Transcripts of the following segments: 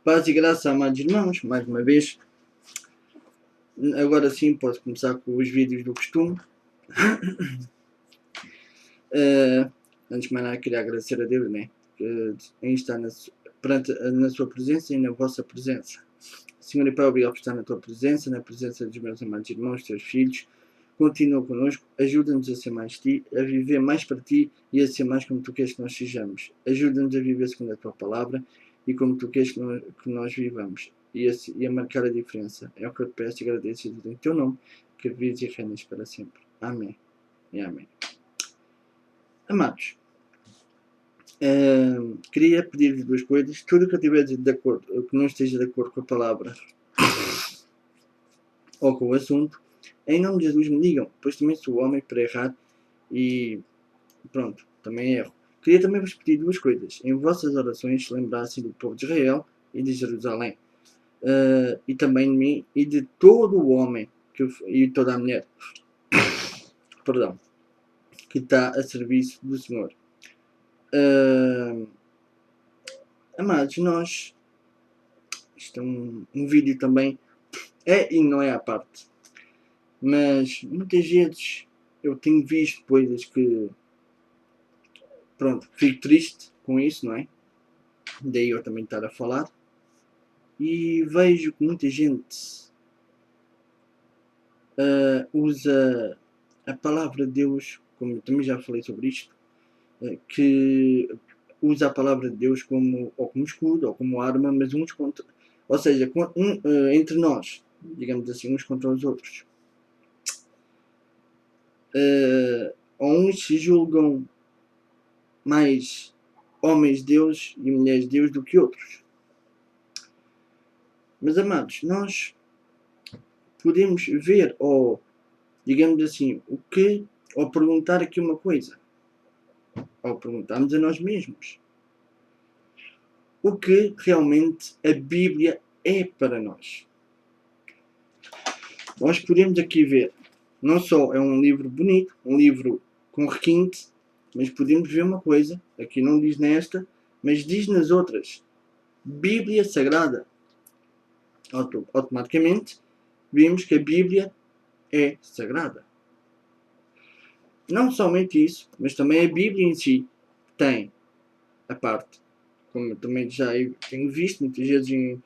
Paz e graça, amados irmãos, mais uma vez. Agora sim posso começar com os vídeos do costume. Antes de mais nada, queria agradecer a Deus, né? Em estar na sua presença e na vossa presença. Senhor e Pai, obrigado por estar na tua presença, na presença dos meus amados irmãos, teus filhos. Continua connosco, ajuda-nos a ser mais ti, a viver mais para ti e a ser mais como tu queres que nós sejamos. Ajuda-nos a viver segundo a tua palavra e como tu queres que nós vivamos e a marcar a diferença. É o que eu te peço e agradeço em teu nome, que vives e reinas para sempre. Amém e amém. Amados, queria pedir-vos duas coisas. Tudo que eu tiver de acordo, que não esteja de acordo com a palavra ou com o assunto, em nome de Jesus me digam, pois também sou homem para errar e pronto, também erro. Queria também vos pedir duas coisas. Em vossas orações lembrassem do povo de Israel e de Jerusalém, e também de mim e de todo o homem e toda a mulher perdão, que está a serviço do Senhor. Amados, nós isto é um vídeo também e não é à parte, mas muitas vezes eu tenho visto coisas que pronto, fico triste com isso, não é? Daí eu também estar a falar e vejo que muita gente usa a palavra de Deus, como eu também já falei sobre isto, que usa a palavra de Deus como escudo ou como arma, mas uns contra, ou seja, entre nós, digamos assim, uns contra os outros. Uns se julgam mais homens de Deus e mulheres de Deus do que outros. Mas amados, nós podemos ver ou, digamos assim, ou perguntar aqui uma coisa, ou perguntarmos a nós mesmos o que realmente a Bíblia é para nós. Nós podemos aqui ver, não só é um livro bonito, um livro com requinte, mas podemos ver uma coisa, aqui não diz nesta, mas diz nas outras. Bíblia Sagrada. Automaticamente vimos que a Bíblia é sagrada. Não somente isso, mas também a Bíblia em si tem a parte, como eu também já tenho visto muitas vezes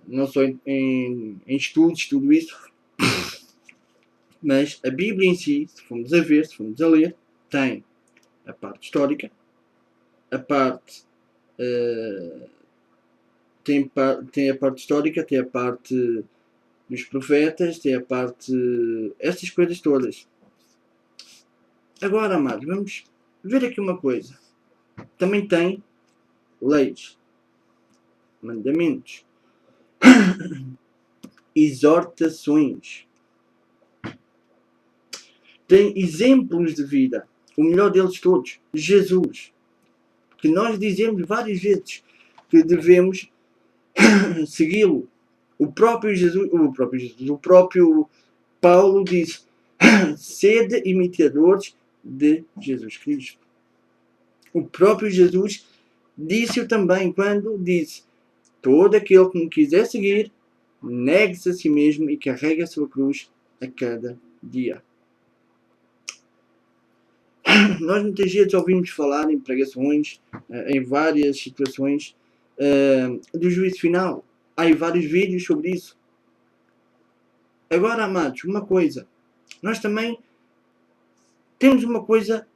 não só em estudos, tudo isso, mas a Bíblia em si, se formos a ver, se formos a ler, tem a parte histórica, a parte tem a parte histórica, tem a parte dos profetas, tem a parte essas coisas todas. Agora, amados, vamos ver aqui uma coisa. Também tem leis, mandamentos, exortações, tem exemplos de vida, o melhor deles todos, Jesus, que nós dizemos várias vezes que devemos segui-lo. O próprio Paulo diz: sede imitadores de Jesus Cristo. O próprio Jesus disse-o também quando disse: todo aquele que me quiser seguir, negue-se a si mesmo e carregue a sua cruz a cada dia. Nós muitas vezes ouvimos falar em pregações, em várias situações, do juízo final. Há vários vídeos sobre isso. Agora, amados, uma coisa. Nós também temos uma coisa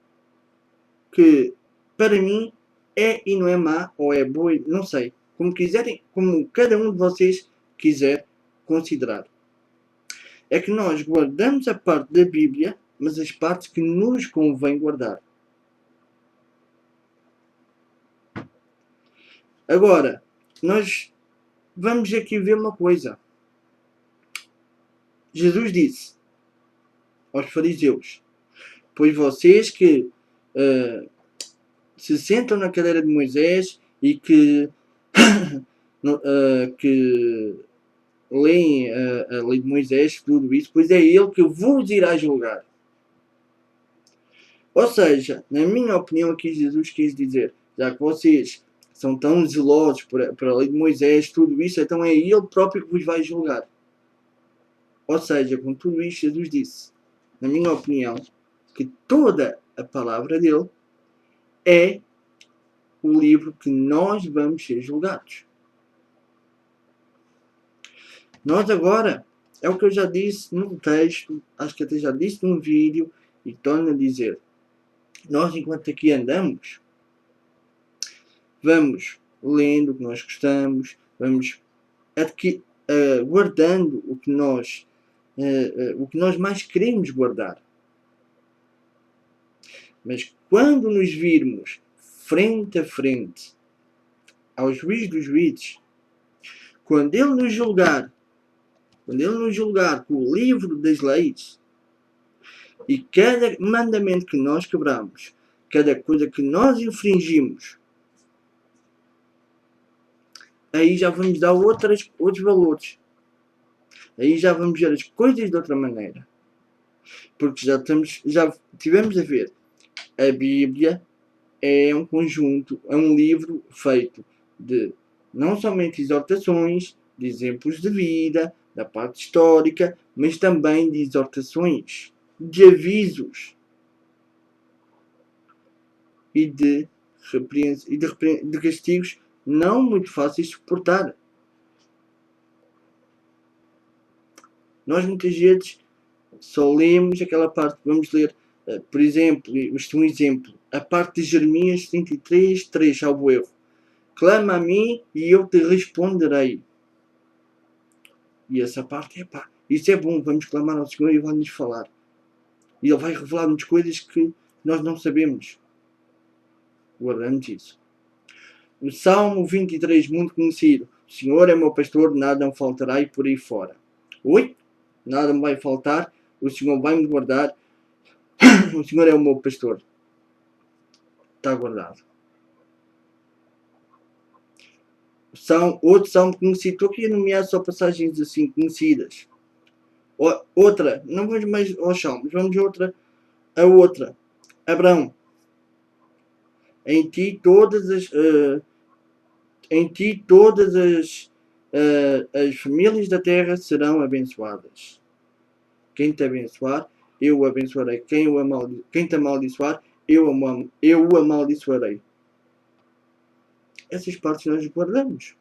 que, para mim, é e não é má, ou é boa, não sei. Como quiserem, como cada um de vocês quiser considerar. É que nós guardamos a parte da Bíblia, mas as partes que nos convém guardar. Agora, nós vamos aqui ver uma coisa. Jesus disse aos fariseus: pois vocês que se sentam na cadeira de Moisés e que leem a lei de Moisés, tudo isso, pois é ele que vos irá julgar. Ou seja, na minha opinião, aqui Jesus quis dizer: já que vocês são tão zelosos por a lei de Moisés, tudo isso, então é Ele próprio que vos vai julgar. Ou seja, com tudo isto, Jesus disse, na minha opinião, que toda a palavra dele é o livro que nós vamos ser julgados. Nós agora, é o que eu já disse num texto, acho que até já disse num vídeo, e torno a dizer, nós enquanto aqui andamos, vamos lendo o que nós gostamos, vamos guardando o que nós mais queremos guardar. Mas quando nos virmos frente a frente ao juiz dos juízes, quando ele nos julgar com o livro das leis, e cada mandamento que nós quebramos, cada coisa que nós infringimos, aí já vamos dar outros valores. Aí já vamos ver as coisas de outra maneira. Porque já tivemos a ver. A Bíblia é um conjunto, é um livro feito de não somente exortações, de exemplos de vida, da parte histórica, mas também de exortações, de avisos e de castigos não muito fáceis de suportar. Nós muitas vezes só lemos aquela parte, vamos ler, por exemplo, isto é um exemplo, a parte de Jeremias 33, 3, salvo erro. Clama a mim e eu te responderei. E essa parte, isso é bom, vamos clamar ao Senhor e Ele vai nos falar. E Ele vai revelar-nos coisas que nós não sabemos. Guardamos isso. O Salmo 23, muito conhecido. O Senhor é meu pastor, nada me faltará, e por aí fora. Oi? Nada me vai faltar, o Senhor vai me guardar. O Senhor é o meu pastor. Está guardado. Outro salmo conhecido. Estou aqui a nomear só passagens assim conhecidas. Outra. Não vamos mais aos salmos. Vamos a outra. Abraão. Em ti todas as famílias da terra serão abençoadas. Quem te abençoar, eu o abençoarei. Quem te amaldiçoar, eu o amaldiçoarei. Essas partes nós guardamos.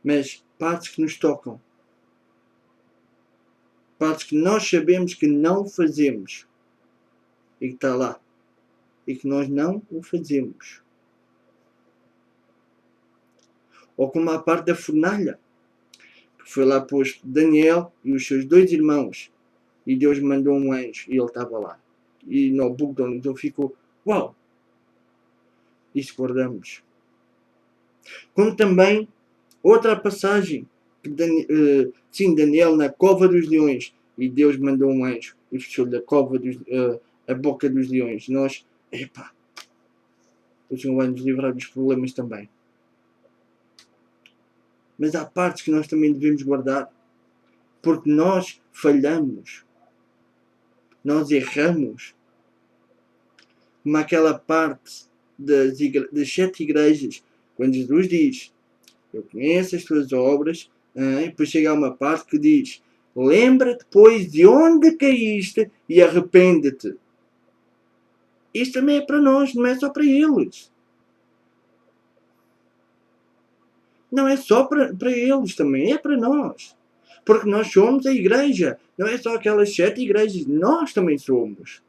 Mas partes que nos tocam. Partes que nós sabemos que não fazemos. E que está lá. E que nós não o fazemos. Ou como a parte da fornalha. Que foi lá posto Daniel e os seus 2 irmãos. E Deus mandou um anjo e ele estava lá. E Nabucodonosor ficou, uau! Isso guardamos. Como também outra passagem. Daniel na cova dos leões. E Deus mandou um anjo e fechou-lhe a boca dos leões. Nós, o Senhor vai nos livrar dos problemas também. Mas há partes que nós também devemos guardar. Porque nós falhamos. Nós erramos. Como aquela parte das 7 igrejas. Quando Jesus diz, eu conheço as tuas obras. E depois chega a uma parte que diz, lembra-te, pois, de onde caíste e arrepende-te. Isto também é para nós, não é só para eles. Não é só para eles, também é para nós. Porque nós somos a igreja. Não é só aquelas 7 igrejas. Nós também somos.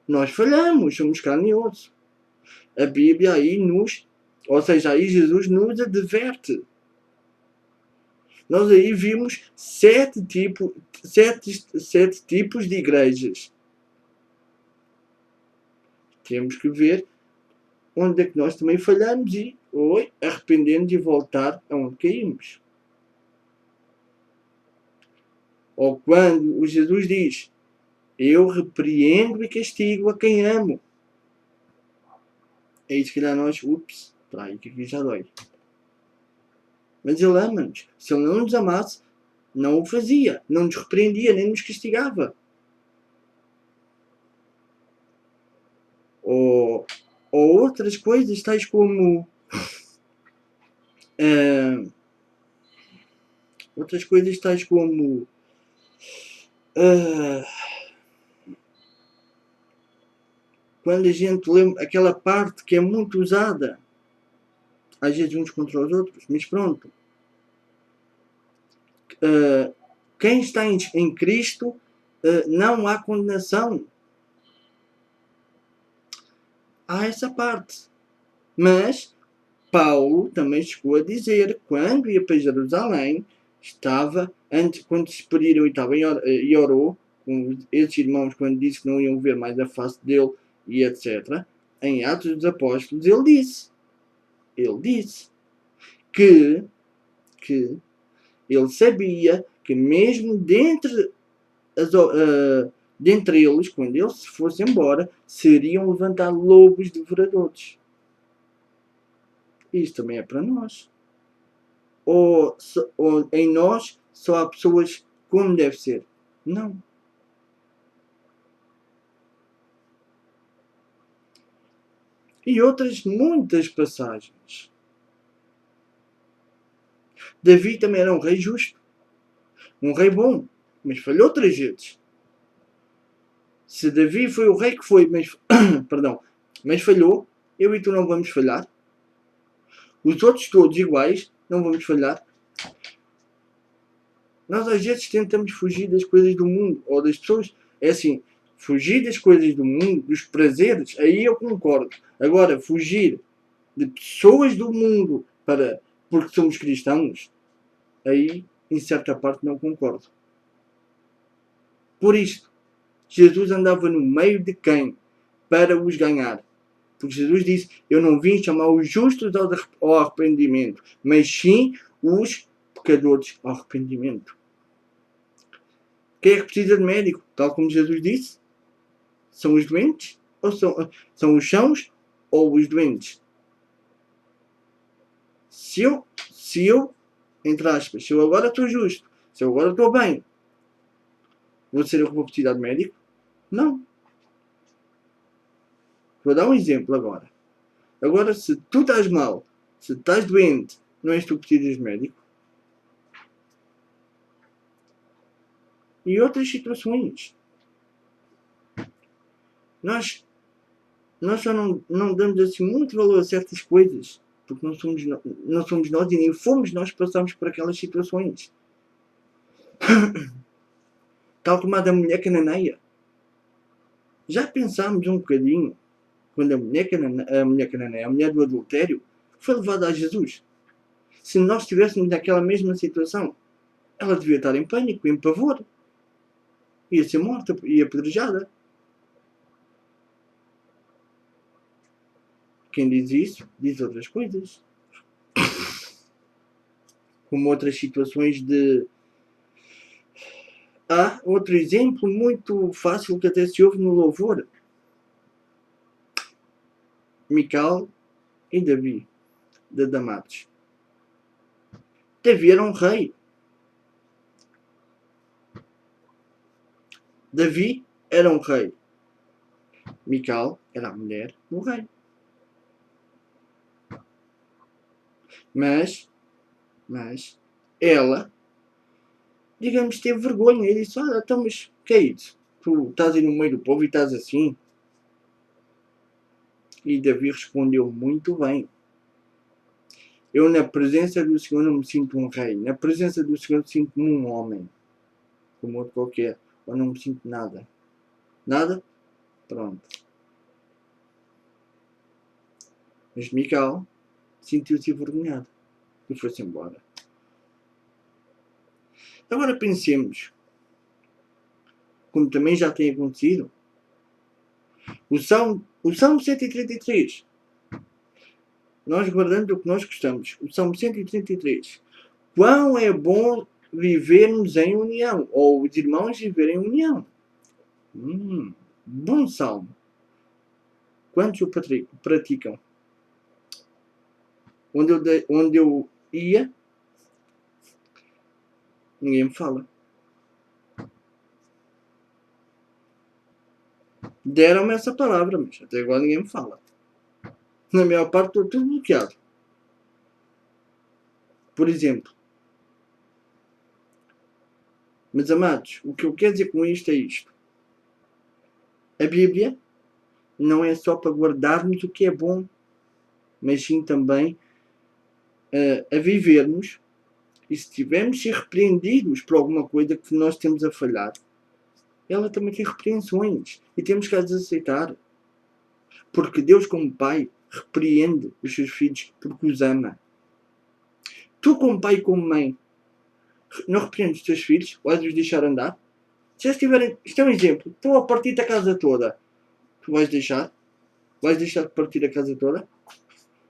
Nós falhamos, somos carne e osso. A Bíblia aí aí Jesus nos adverte. Nós aí vimos 7 tipos de igrejas. Temos que ver onde é que nós também falhamos e arrependendo-nos e voltar aonde caímos. Ou quando o Jesus diz, eu repreendo e castigo a quem amo. Aí se calhar nós, espera aí que aqui já dói. Mas ele ama-nos. Se ele não nos amasse, não o fazia. Não nos repreendia, nem nos castigava. Ou Ou outras coisas tais como outras coisas tais como quando a gente lembra aquela parte que é muito usada às vezes uns contra os outros, mas pronto. Quem está em Cristo, não há condenação. Há essa parte. Mas Paulo também chegou a dizer, quando ia para Jerusalém, estava, antes, quando se despediram e estava e orou, com esses irmãos, quando disse que não iam ver mais a face dele e etc., em Atos dos Apóstolos, ele disse que ele sabia que mesmo dentre eles, quando ele se fosse embora, seriam levantar lobos devoradores. Isto também é para nós. Ou em nós só há pessoas como deve ser? Não. E outras muitas passagens. Davi também era um rei justo, um rei bom, mas falhou 3 vezes. Se Davi foi o rei que foi, mas mas falhou, eu e tu não vamos falhar. Os outros todos iguais, não vamos falhar. Nós às vezes tentamos fugir das coisas do mundo, ou das pessoas. É assim, fugir das coisas do mundo, dos prazeres, aí eu concordo. Agora, fugir de pessoas do mundo porque somos cristãos, aí, em certa parte, não concordo. Por isto, Jesus andava no meio de quem? Para os ganhar. Porque Jesus disse, eu não vim chamar os justos ao arrependimento, mas sim os pecadores ao arrependimento. Quem é que precisa de médico? Tal como Jesus disse? São os doentes? Ou são os sãos ou os doentes? Se eu, entre aspas, se eu agora estou justo, se eu agora estou bem, vou ser eu que vou precisar de médico? Não. Vou dar um exemplo agora. Agora, se tu estás mal, se estás doente, não és tu que precisas de médico? E outras situações. Nós só não damos assim muito valor a certas coisas, porque não somos nós e nem fomos nós que passamos por aquelas situações. Tal como a da mulher cananeia. Já pensámos um bocadinho quando a mulher cananeia, a mulher do adultério, foi levada a Jesus? Se nós estivéssemos naquela mesma situação, ela devia estar em pânico, em pavor. Ia ser morta e apedrejada. Quem diz isso, diz outras coisas. Como outras situações de... Há outro exemplo muito fácil que até se ouve no louvor. Mical e Davi, de Damates. Davi era um rei. Davi era um rei. Mical era a mulher do rei. Mas ela, digamos, teve vergonha e disse, olha, então, mas que é isso? Tu estás aí no meio do povo e estás assim? E Davi respondeu muito bem. Eu na presença do Senhor não me sinto um rei. Na presença do Senhor sinto-me um homem. Como outro qualquer. Ou não me sinto nada. Nada? Pronto. Mas Mical sentiu-se envergonhado. E foi-se embora. Agora pensemos. Como também já tem acontecido. O Salmo 133. Nós guardando o que nós gostamos. O Salmo 133. Quão é bom vivermos em união. Ou os irmãos viverem em união. Bom salmo. Quantos o praticam? Onde eu ia, ninguém me fala. Deram-me essa palavra, mas até agora ninguém me fala. Na maior parte estou tudo bloqueado. Por exemplo. Mas amados, o que eu quero dizer com isto é isto. A Bíblia não é só para guardarmos o que é bom, mas sim também a vivermos, e se tivermos ser repreendidos por alguma coisa que nós temos a falhar, ela também tem repreensões e temos que as aceitar. Porque Deus, como Pai, repreende os seus filhos porque os ama. Tu, como pai e como mãe, não repreendes os teus filhos? Vais-os deixar andar? Se eles tiverem... Isto é um exemplo. Estão a partir da casa toda. Tu vais deixar? Vais deixar de partir a casa toda?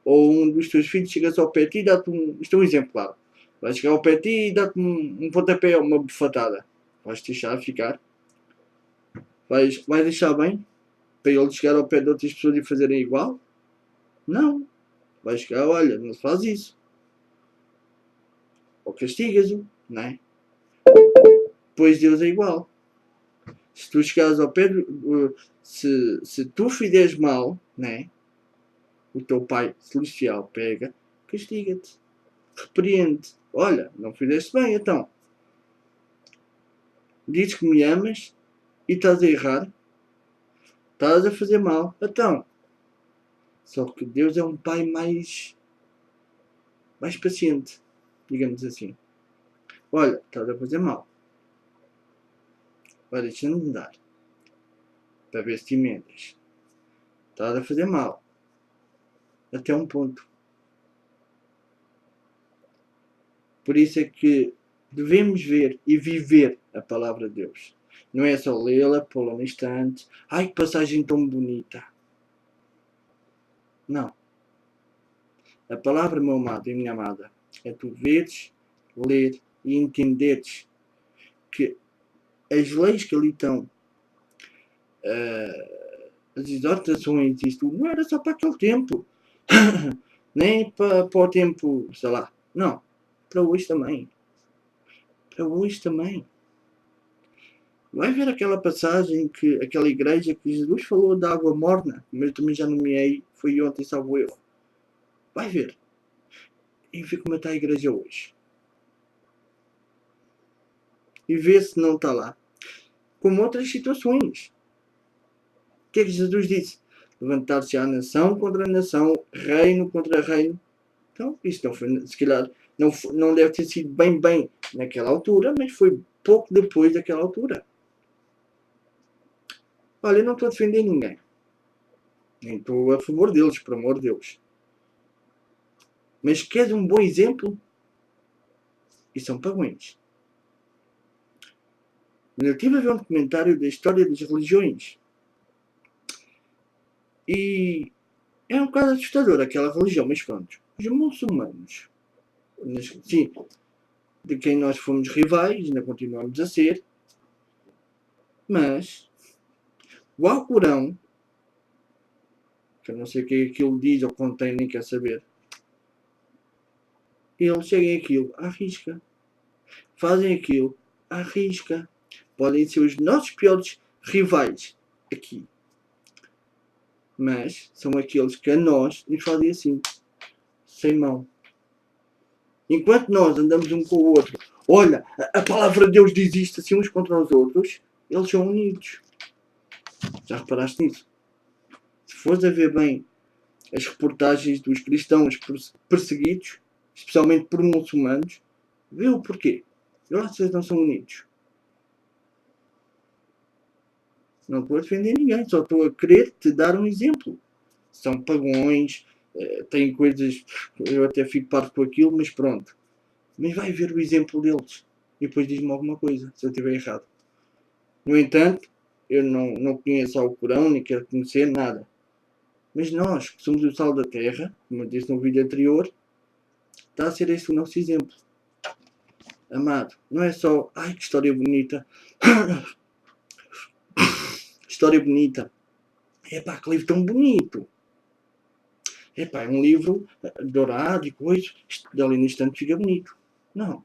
Ou um dos teus filhos chega só ao pé de ti e dá-te um... Isto é um exemplo, claro. Vai chegar ao pé de ti e dá-te um pontapé ou uma bufatada. Vais deixar ficar? Vais deixar bem? Para ele chegar ao pé de outras pessoas e fazerem igual? Não. Vais chegar, olha, não se faz isso. Ou castigas-o, não é? Pois Deus é igual. Se tu chegares ao pé, se tu fizeres mal, né? O teu Pai Celestial pega, castiga-te, repreende. Olha, não fizeste bem, então. Dizes que me amas e estás a errar, estás a fazer mal, então. Só que Deus é um Pai mais paciente, digamos assim. Olha, estás a fazer mal. Vai deixando de dar. Para ver se te emendas. Estás a fazer mal. Até um ponto. Por isso é que devemos ver e viver a palavra de Deus. Não é só lê-la, pô-la no instante. Ai, que passagem tão bonita. Não. A palavra, meu amado e minha amada, é tu veres, ler e entenderes que as leis que ali estão, as exortações, isto não era só para aquele tempo. Nem para o tempo, sei lá. Não. Para hoje também. Para hoje também. Vai ver aquela passagem que aquela igreja que Jesus falou da água morna, mas eu também já nomeei, foi ontem, salvo erro. Vai ver. E vê como está a igreja hoje. E vê se não está lá. Como outras situações. O que é que Jesus disse? Levantar-se a nação contra a nação, reino contra reino. Então, isto não foi, se calhar, não deve ter sido bem naquela altura, mas foi pouco depois daquela altura. Olha, eu não estou a defender ninguém. Nem estou a favor deles, por amor de Deus. Mas queres um bom exemplo? E são pagões. Eu estive a ver um documentário da história das religiões. E é um bocado assustador aquela religião, mas pronto. Os muçulmanos, sim, de quem nós fomos rivais, ainda continuamos a ser, mas o Alcorão, que eu não sei o que é aquilo diz ou contém, nem quer saber, eles seguem aquilo à risca. Fazem aquilo à risca. Podem ser os nossos piores rivais aqui. Mas são aqueles que a nós nos fazem assim, sem mão. Enquanto nós andamos um com o outro, olha, a palavra de Deus diz isto assim uns contra os outros, eles são unidos. Já reparaste nisso? Se fores a ver bem as reportagens dos cristãos perseguidos, especialmente por muçulmanos, vê o porquê. Eles não são unidos. Não estou a defender ninguém, só estou a querer te dar um exemplo. São pagões, têm coisas, eu até fico parvo com aquilo, mas pronto. Mas vai ver o exemplo deles e depois diz-me alguma coisa, se eu estiver errado. No entanto, eu não conheço o Corão, nem quero conhecer nada. Mas nós, que somos o sal da terra, como eu disse no vídeo anterior, está a ser esse o nosso exemplo. Amado, não é só, ai que história bonita. História bonita. Epá, que livro tão bonito. Epá, é um livro dourado e coisa, dali no instante fica bonito. Não.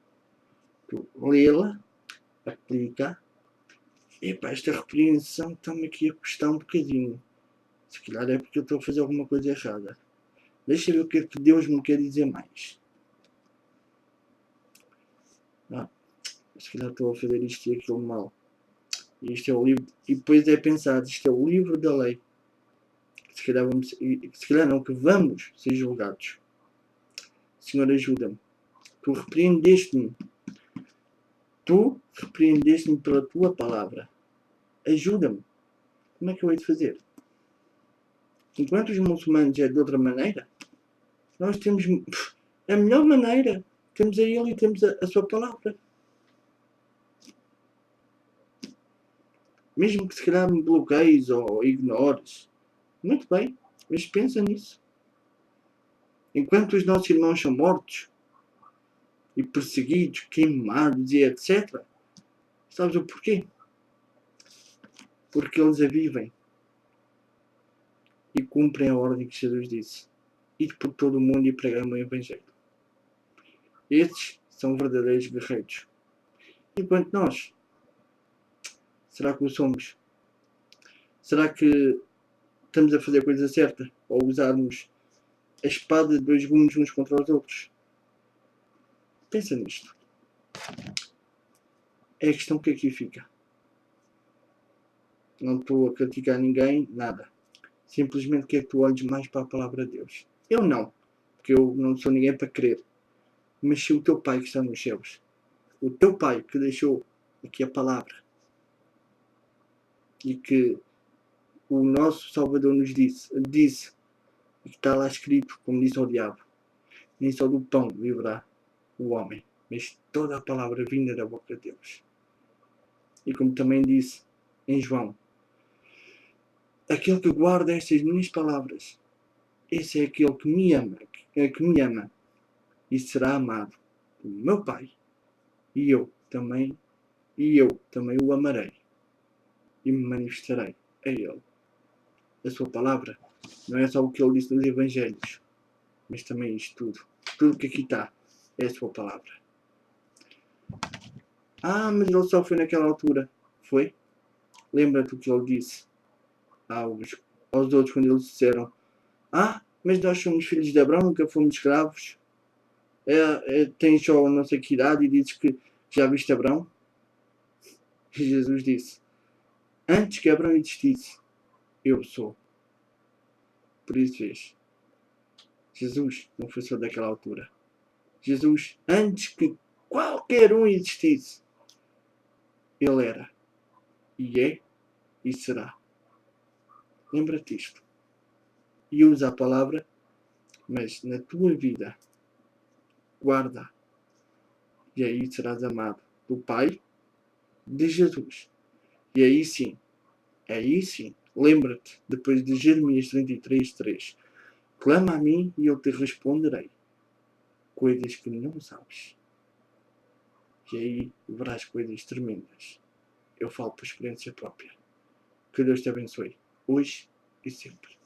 Tu lê-la, aplica. Epá, esta repreensão está-me aqui a custar um bocadinho. Se calhar é porque eu estou a fazer alguma coisa errada. Deixa eu ver o que é que Deus me quer dizer mais. Se calhar estou a fazer isto e aquilo mal. E isto é o livro. E depois é pensado, isto é o livro da lei. Se calhar não, que vamos ser julgados. Senhor, ajuda-me. Tu repreendeste-me. Tu repreendeste-me pela tua palavra. Ajuda-me. Como é que eu hei de fazer? Enquanto os muçulmanos é de outra maneira, nós temos a melhor maneira. Temos a ele e temos a sua palavra. Mesmo que se calhar me bloqueies ou ignores. Muito bem, mas pensa nisso. Enquanto os nossos irmãos são mortos e perseguidos, queimados e etc. Sabes o porquê? Porque eles a vivem e cumprem a ordem que Jesus disse. Ir por todo o mundo e pregar o Evangelho. Estes são verdadeiros guerreiros. Enquanto nós, será que o somos? Será que estamos a fazer a coisa certa? Ou usarmos a espada de dois gumes uns contra os outros? Pensa nisto. É a questão que aqui fica. Não estou a criticar ninguém, nada. Simplesmente quero que tu olhes mais para a palavra de Deus. Eu não, porque eu não sou ninguém para crer. Mas se o teu Pai que está nos céus, o teu Pai que deixou aqui a palavra e que o nosso Salvador nos disse e que está lá escrito, como disse ao diabo, nem só do pão viverá o homem, mas toda a palavra vinda da boca de Deus. E como também disse em João, aquele que guarda estas minhas palavras, esse é aquele que me ama e será amado pelo meu Pai, e eu também o amarei e me manifestarei a ele. A sua palavra não é só o que ele disse nos Evangelhos, mas também isto tudo. Tudo que aqui está é a sua palavra. Mas ele só foi naquela altura. Foi? Lembra-te o que ele disse aos outros quando eles disseram: mas nós somos filhos de Abraão, nunca fomos escravos. Tens só não sei que idade e dizes que já viste Abraão? E Jesus disse: antes que Abraão existisse, eu sou. Por isso vês, Jesus não foi só daquela altura. Jesus, antes que qualquer um existisse, ele era, e é, e será. Lembra-te isto. E usa a palavra, mas na tua vida, guarda. E aí serás amado do Pai, de Jesus. E aí sim, lembra-te, depois de Jeremias 33:3, clama a mim e eu te responderei coisas que não sabes. E aí verás coisas tremendas. Eu falo por experiência própria. Que Deus te abençoe, hoje e sempre.